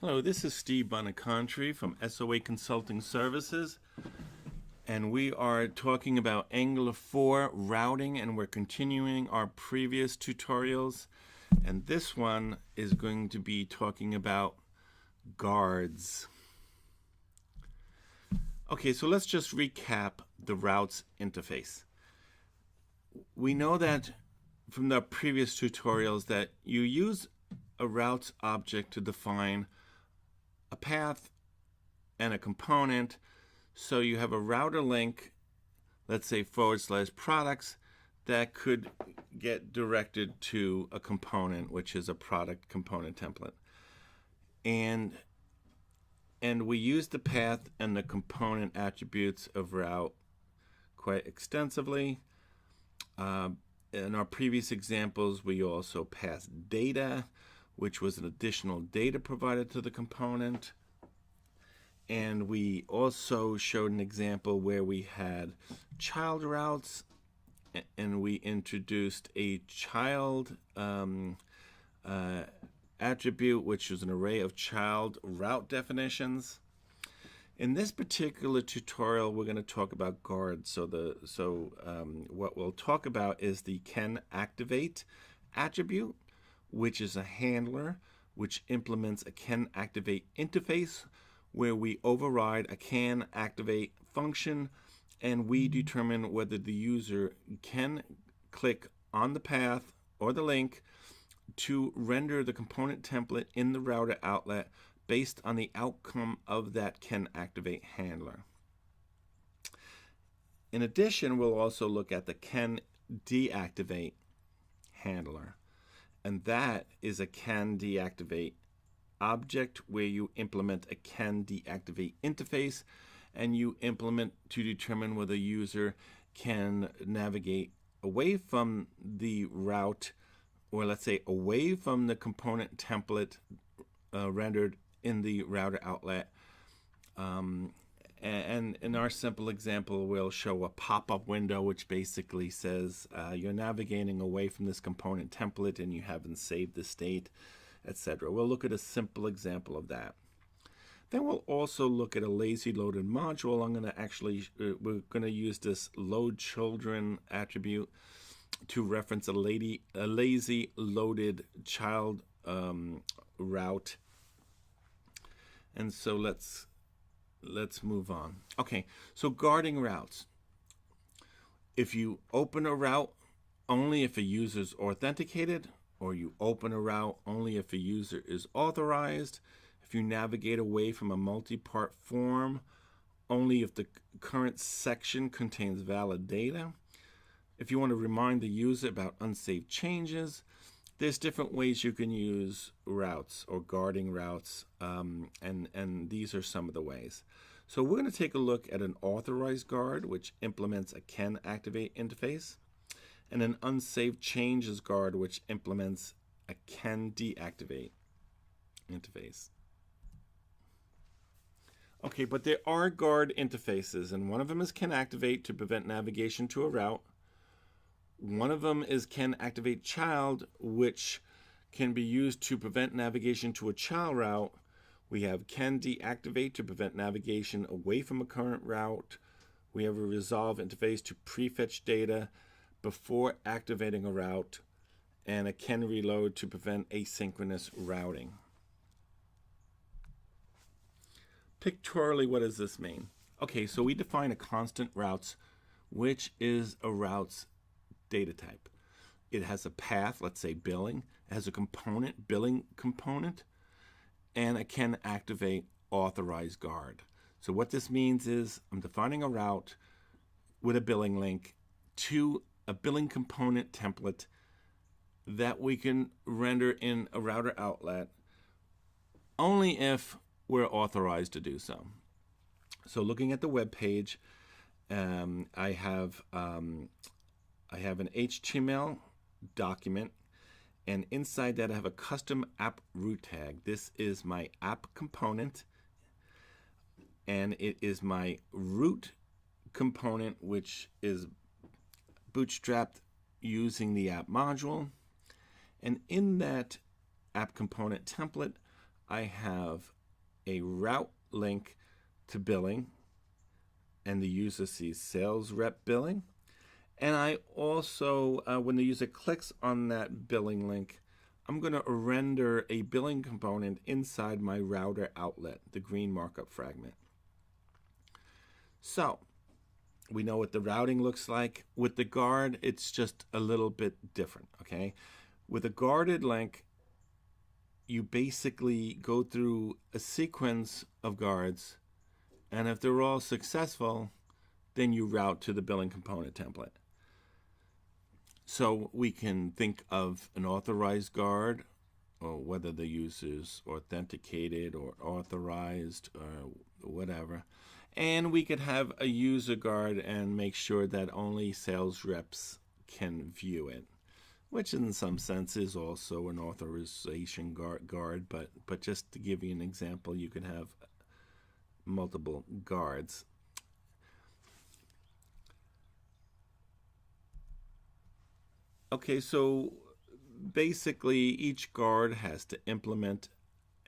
Hello, this is Steve Bonacontri from SOA Consulting Services, and we are talking about angular4 routing, and we're continuing our previous tutorials, and this one is going to be talking about guards. Okay, so let's just recap the routes interface. We know that from the previous tutorials that you use a routes object to define a path and a component. So you have a router link, let's say /products, that could get directed to a component, which is a product component template. And we use the path and the component attributes of route quite extensively. In our previous examples, we also passed data, which was an additional data provided to the component. And we also showed an example where we had child routes, and we introduced a child attribute, which was an array of child route definitions. In this particular tutorial, we're going to talk about guards. So what we'll talk about is the canActivate attribute, which is a handler which implements a canActivate interface where we override a canActivate function and we determine whether the user can click on the path or the link to render the component template in the router outlet based on the outcome of that canActivate handler. In addition, we'll also look at the canDeactivate handler. And that is a canDeactivate object where you implement a canDeactivate interface and you implement to determine whether the user can navigate away from the route, or let's say away from the component template rendered in the router outlet. And in our simple example, we'll show a pop-up window which basically says you're navigating away from this component template and you haven't saved the state, etc. We'll look at a simple example of that. Then we'll also look at a lazy loaded module. We're going to use this load children attribute to reference a lazy loaded child route. And so let's move on. Okay, so guarding routes. If you open a route only if a user is authenticated, or you open a route only if a user is authorized, if you navigate away from a multi-part form only if the current section contains valid data, if you want to remind the user about unsaved changes, there's different ways you can use routes or guarding routes, and these are some of the ways. So we're going to take a look at an authorized guard, which implements a canActivate interface, and an unsaved changes guard, which implements a canDeactivate interface. Okay, but there are guard interfaces, and one of them is canActivate to prevent navigation to a route. One of them is canActivate child, which can be used to prevent navigation to a child route. We have canDeactivate to prevent navigation away from a current route. We have a resolve interface to prefetch data before activating a route, and a canReload to prevent asynchronous routing. Pictorially, what does this mean? Okay, so we define a constant routes, which is a route's data type. It has a path, let's say billing. It has a component, billing component, and a canActivate authorized guard. So what this means is I'm defining a route with a billing link to a billing component template that we can render in a router outlet only if we're authorized to do so. So looking at the web page, I have an HTML document, and inside that I have a custom app root tag. This is my app component, and it is my root component, which is bootstrapped using the app module. And in that app component template, I have a route link to billing, and the user sees sales rep billing. And I also, when the user clicks on that billing link, I'm going to render a billing component inside my router outlet, the green markup fragment. So we know what the routing looks like. With the guard, it's just a little bit different, okay? With a guarded link, you basically go through a sequence of guards, and if they're all successful, then you route to the billing component template. So we can think of an authorized guard, or whether the user's authenticated or authorized or whatever. And we could have a user guard and make sure that only sales reps can view it, which in some sense is also an authorization guard, but just to give you an example, you can have multiple guards. Okay, so basically each guard has to implement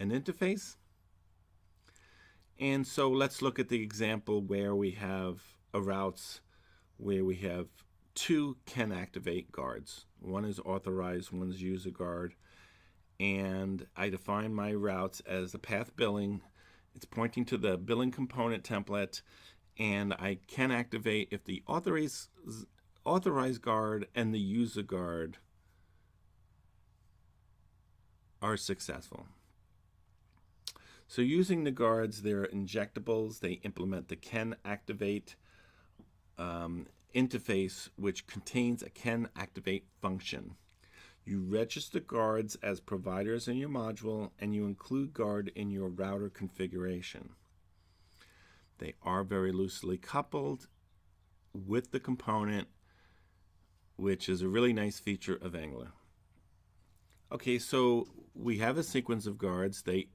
an interface. And so let's look at the example where we have a routes where we have two can activate guards. One is authorized, one is user guard. And I define my routes as the path billing. It's pointing to the billing component template, and I can activate if the authorized guard and the user guard are successful. So using the guards, they're injectables. They implement the can activate interface, which contains a can activate function. You register guards as providers in your module, and you include guard in your router configuration. They are very loosely coupled with the component, which is a really nice feature of Angular. Okay, so we have a sequence of guards. They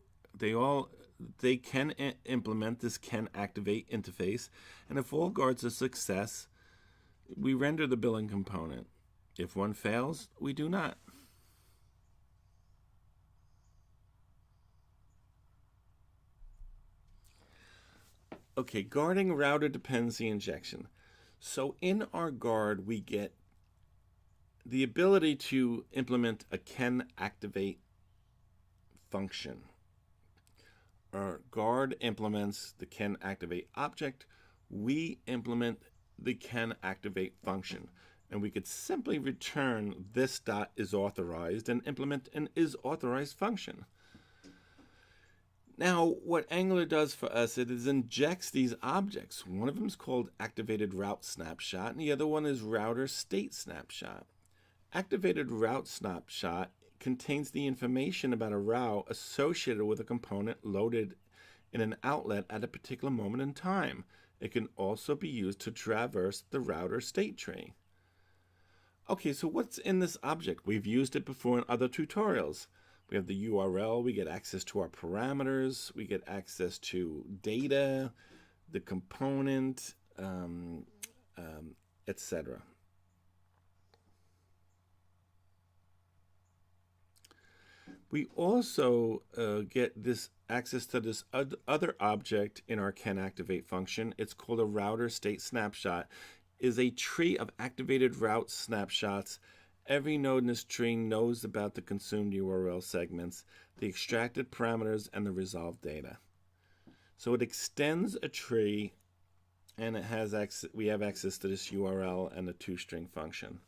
can implement this can activate interface, and if all guards are success, we render the billing component. If one fails, we do not. Okay, guarding router dependency injection. So in our guard, we get the ability to implement a can activate function. Our guard implements the can activate object. We implement the can activate function. And we could simply return this dot is authorized and implement an is authorized function. Now, what Angular does for us, it is injects these objects. One of them is called activated route snapshot, and the other one is router state snapshot. Activated route snapshot contains the information about a route associated with a component loaded in an outlet at a particular moment in time. It can also be used to traverse the router state tree. Okay, so what's in this object? We've used it before in other tutorials. We have the URL, we get access to our parameters, we get access to data, the component, etc. We also get this access to this other object in our can activate function. It's called a router state snapshot. Is a tree of activated route snapshots. Every node in this tree knows about the consumed URL segments, the extracted parameters, and the resolved data. So it extends a tree, and it has we have access to this URL and the toString function.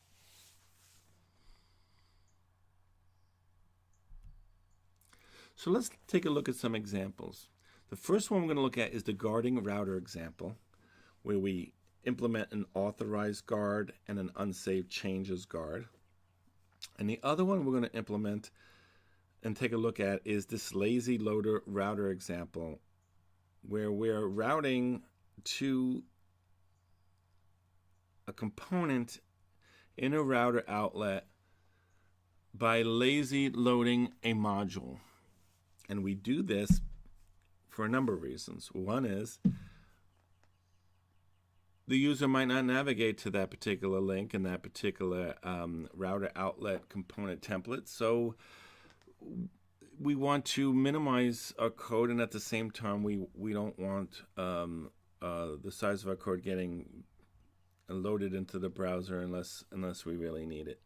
So let's take a look at some examples. The first one we're going to look at is the guarding router example, where we implement an authorized guard and an unsaved changes guard. And the other one we're going to implement and take a look at is this lazy loader router example, where we're routing to a component in a router outlet by lazy loading a module. And we do this for a number of reasons. One is the user might not navigate to that particular link in that particular router outlet component template. So we want to minimize our code, and at the same time we don't want the size of our code getting loaded into the browser unless we really need it.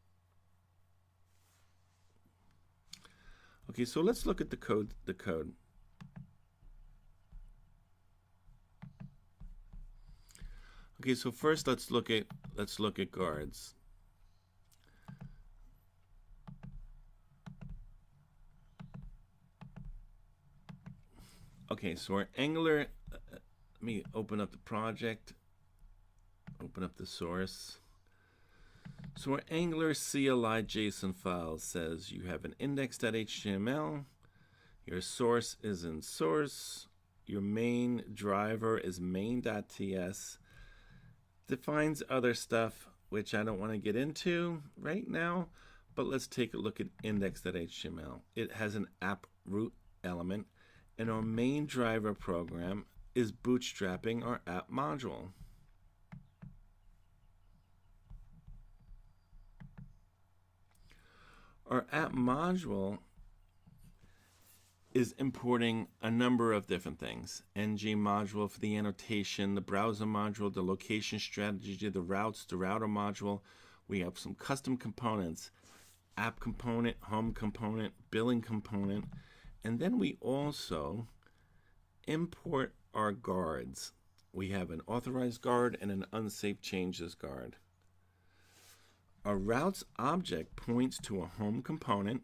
Okay, so let's look at the code. Okay, so first let's look at guards. Okay, so our Angular, let me open up the project, open up the source. So our Angular CLI JSON file says you have an index.html, your source is in source, your main driver is main.ts, defines other stuff, which I don't want to get into right now, but let's take a look at index.html. It has an app root element, and our main driver program is bootstrapping our app module. Our app module is importing a number of different things. ng module for the annotation, the browser module, the location strategy, the routes, the router module. We have some custom components, app component, home component, billing component, and then we also import our guards. We have an authorized guard and an unsafe changes guard. Our routes object points to a home component.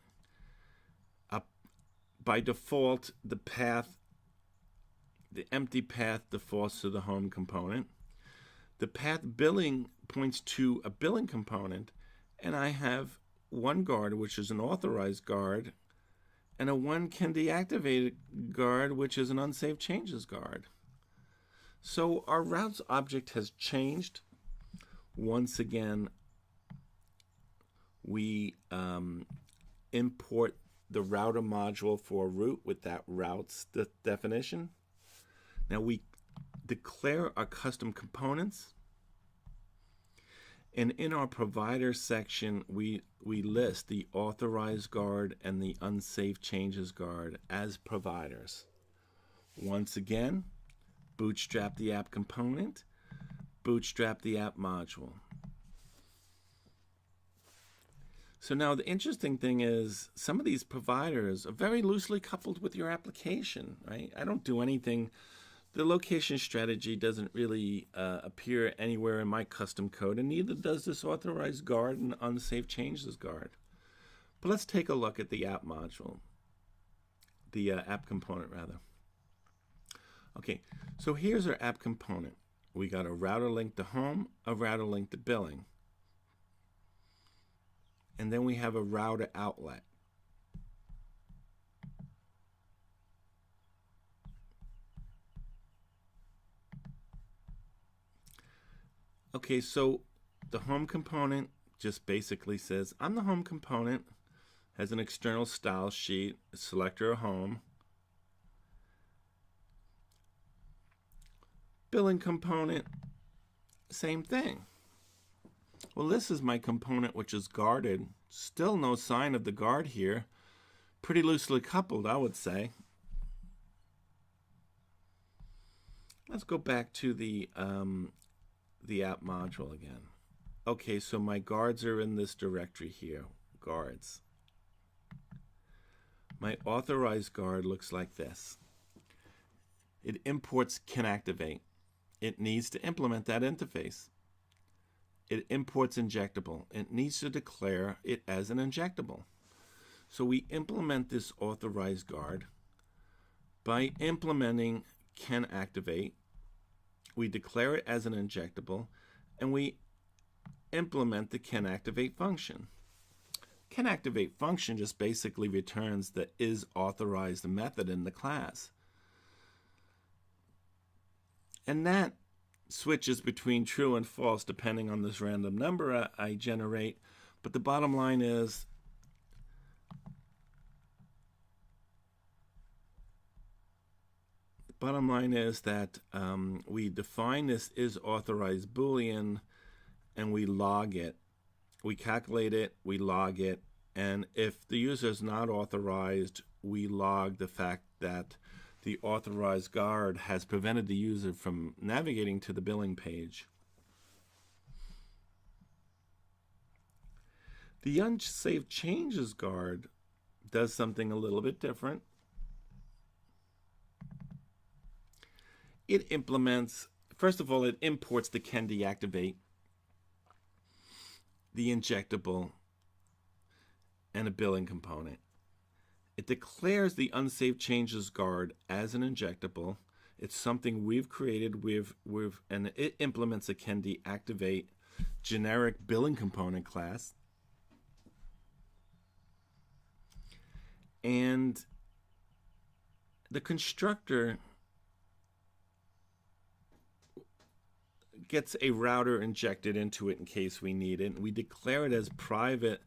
By default, the empty path defaults to the home component. The path billing points to a billing component, and I have one guard, which is an authorized guard, and a one can deactivate guard, which is an unsafe changes guard. So our routes object has changed. Once again, we import the router module for route with that routes definition. Now we declare our custom components, and in our provider section we list the authorized guard and the unsafe changes guard as providers. Once again, bootstrap the app component, bootstrap the app module. So now the interesting thing is some of these providers are very loosely coupled with your application, right? I don't do anything. The location strategy doesn't really appear anywhere in my custom code, and neither does this authorized guard and unsafe changes guard. But let's take a look at the app module, the app component rather. Okay, so here's our app component. We got a router link to home, a router link to billing. And then we have a router outlet. Okay, so the home component just basically says, I'm the home component, has an external style sheet, a selector of home. Billing component, same thing. Well, this is my component which is guarded. Still no sign of the guard here. Pretty loosely coupled, I would say. Let's go back to the app module again. Okay, so my guards are in this directory here, guards. My authorized guard looks like this. It imports can activate. It needs to implement that interface. It imports injectable. It needs to declare it as an injectable. So we implement this authorized guard by implementing can activate. We declare it as an injectable, and we implement the can activate function. Can activate function just basically returns the is authorized method in the class. And that switches between true and false depending on this random number I generate. But the bottom line is that we define this is authorized Boolean and we log it. We calculate it, we log it, and if the user is not authorized, we log the fact that the authorized guard has prevented the user from navigating to the billing page. The unsaved changes guard does something a little bit different. It implements, first of all, it imports the can deactivate, the injectable, and a billing component. It declares the unsaved changes guard as an injectable. It's something we've created and it implements a can deactivate generic billing component class. And the constructor gets a router injected into it in case we need it. We declare it as private.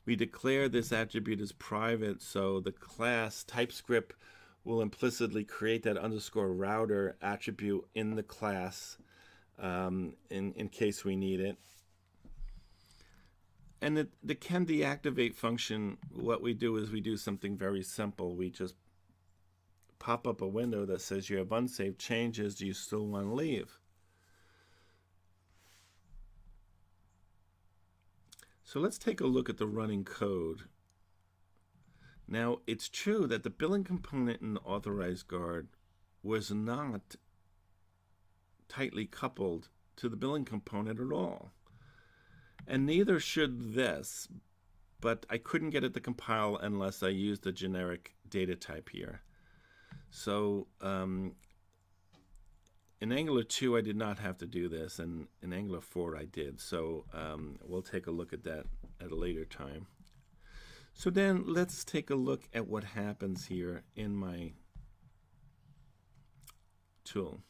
We declare this attribute as private, so the class TypeScript will implicitly create that underscore router attribute in the class in case we need it. And the can deactivate function, what we do is we do something very simple. We just pop up a window that says you have unsaved changes. Do you still want to leave? So let's take a look at the running code. Now, it's true that the billing component in the authorized guard was not tightly coupled to the billing component at all. And neither should this, but I couldn't get it to compile unless I used the generic data type here. So in Angular 2, I did not have to do this, and in Angular 4, I did. So we'll take a look at that at a later time. So then let's take a look at what happens here in my tool.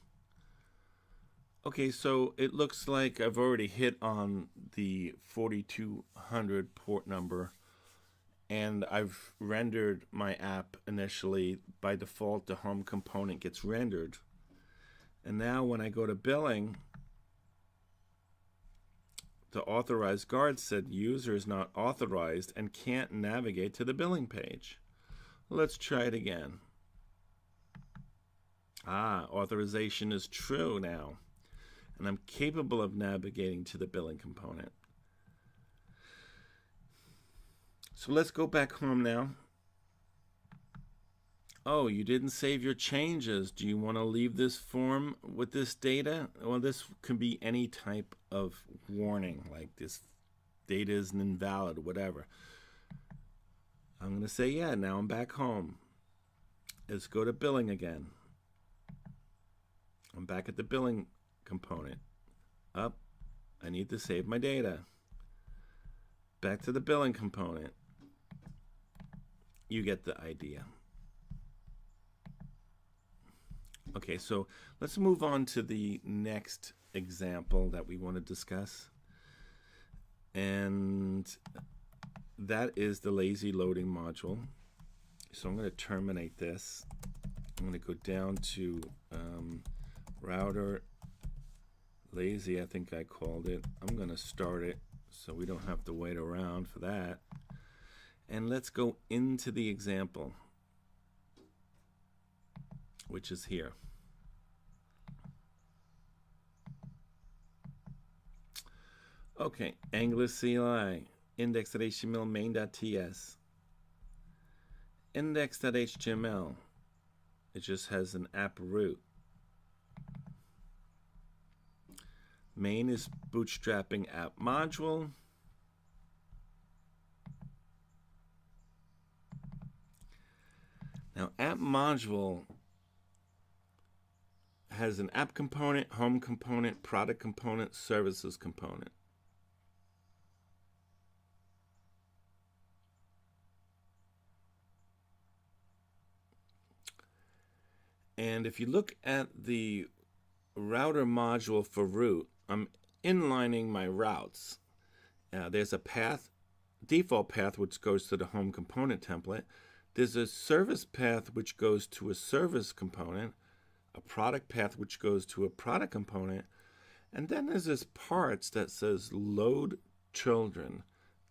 Okay, so it looks like I've already hit on the 4200 port number, and I've rendered my app initially. By default, the home component gets rendered. And now when I go to billing, the authorized guard said user is not authorized and can't navigate to the billing page. Let's try it again. Authorization is true now, and I'm capable of navigating to the billing component. So let's go back home now. Oh, you didn't save your changes. Do you want to leave this form with this data? Well, this can be any type of warning, like this data is invalid, whatever. I'm going to say, yeah, now I'm back home. Let's go to billing again. I'm back at the billing component. Up, I need to save my data. Back to the billing component. You get the idea. Okay, so let's move on to the next example that we want to discuss. And that is the lazy loading module. So I'm going to terminate this. I'm going to go down to router lazy, I think I called it. I'm going to start it so we don't have to wait around for that. And let's go into the example, which is here. Okay, Angular CLI, index.html main.ts, index.html. It just has an app root. Main is bootstrapping app module. Now, app module has an app component, home component, product component, services component. And if you look at the router module for root, I'm inlining my routes. There's a path, default path, which goes to the home component template. There's a service path, which goes to a service component, a product path, which goes to a product component, and then there's this parts that says load children.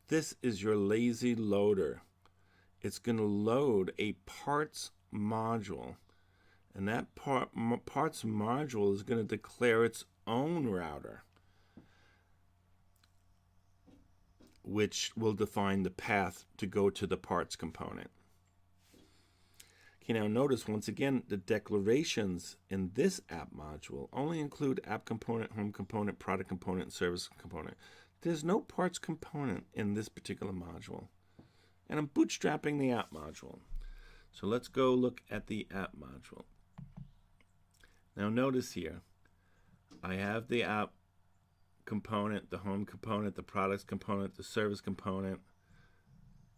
This is your lazy loader. it's going to load a parts module. And that parts module is going to declare its own router, which will define the path to go to the parts component. Okay, now notice once again the declarations in this app module only include app component, home component, product component, and service component. There's no parts component in this particular module. And I'm bootstrapping the app module. So let's go look at the app module. Now notice here, I have the app component, the home component, the products component, the service component,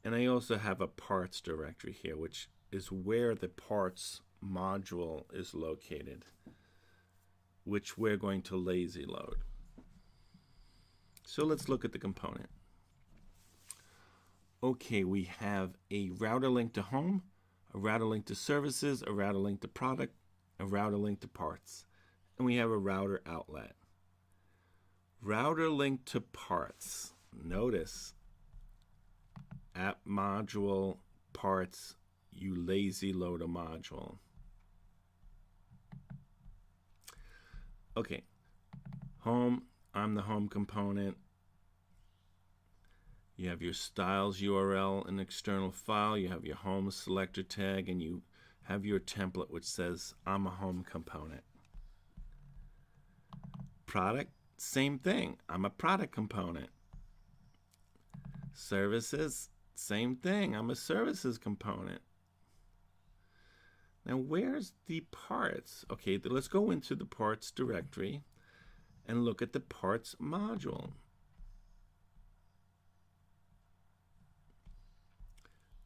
and I also have a parts directory here, which is where the parts module is located, which we're going to lazy load. So let's look at the component. Okay, we have a router link to home, a router link to services, a router link to product, a router link to parts, and we have a router outlet. Router link to parts. Notice app module parts, you lazy load a module. Okay, home, I'm the home component. You have your styles URL, an external file, you have your home selector tag, and you have your template which says I'm a home component. Product, same thing, I'm a product component. Services, same thing, I'm a services component. Now where's the parts? Okay, let's go into the parts directory and look at the parts module.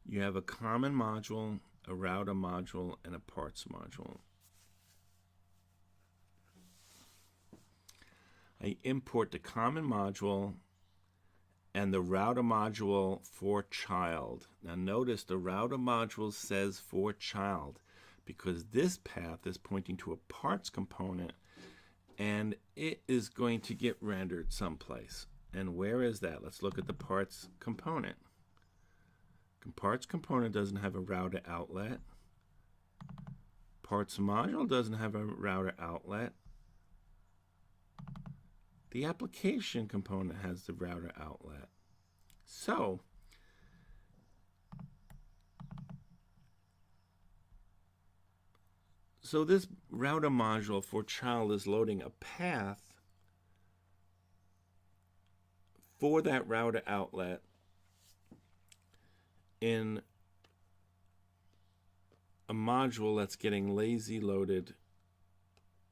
You have a common module, a router module, and a parts module. I import the common module and the router module for child. Now notice the router module says for child because this path is pointing to a parts component and it is going to get rendered someplace. And where is that? Let's look at the parts component. Parts component doesn't have a router outlet. Parts module doesn't have a router outlet. The application component has the router outlet. So this router module for child is loading a path for that router outlet in a module that's getting lazy loaded.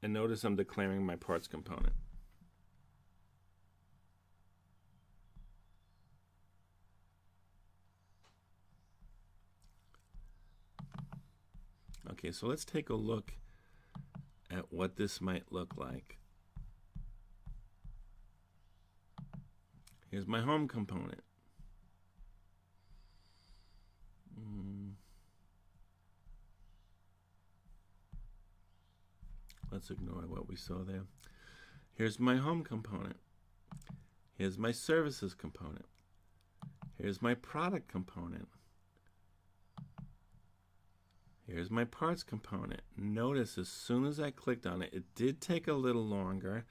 And notice I'm declaring my parts component. Okay, so let's take a look at what this might look like. Here's my home component. Let's ignore what we saw there. Here's my home component. Here's my services component. Here's my product component. Here's my parts component. Notice as soon as I clicked on it, it did take a little longer,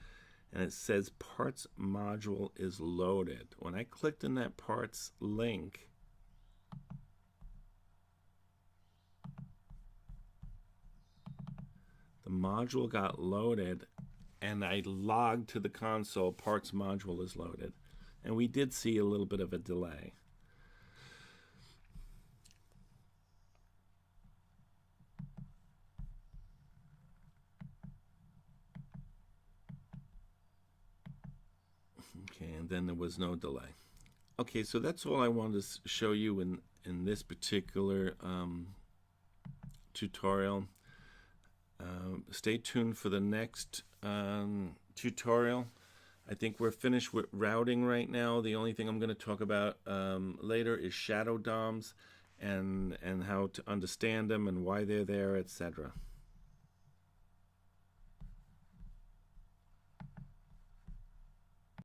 and it says parts module is loaded. When I clicked in that parts link, the module got loaded, and I logged to the console, parts module is loaded. And we did see a little bit of a delay. Okay, and then there was no delay. Okay, so that's all I wanted to show you in this particular tutorial. Stay tuned for the next tutorial. I think we're finished with routing right now. The only thing I'm going to talk about later is shadow DOMs and how to understand them and why they're there, etc.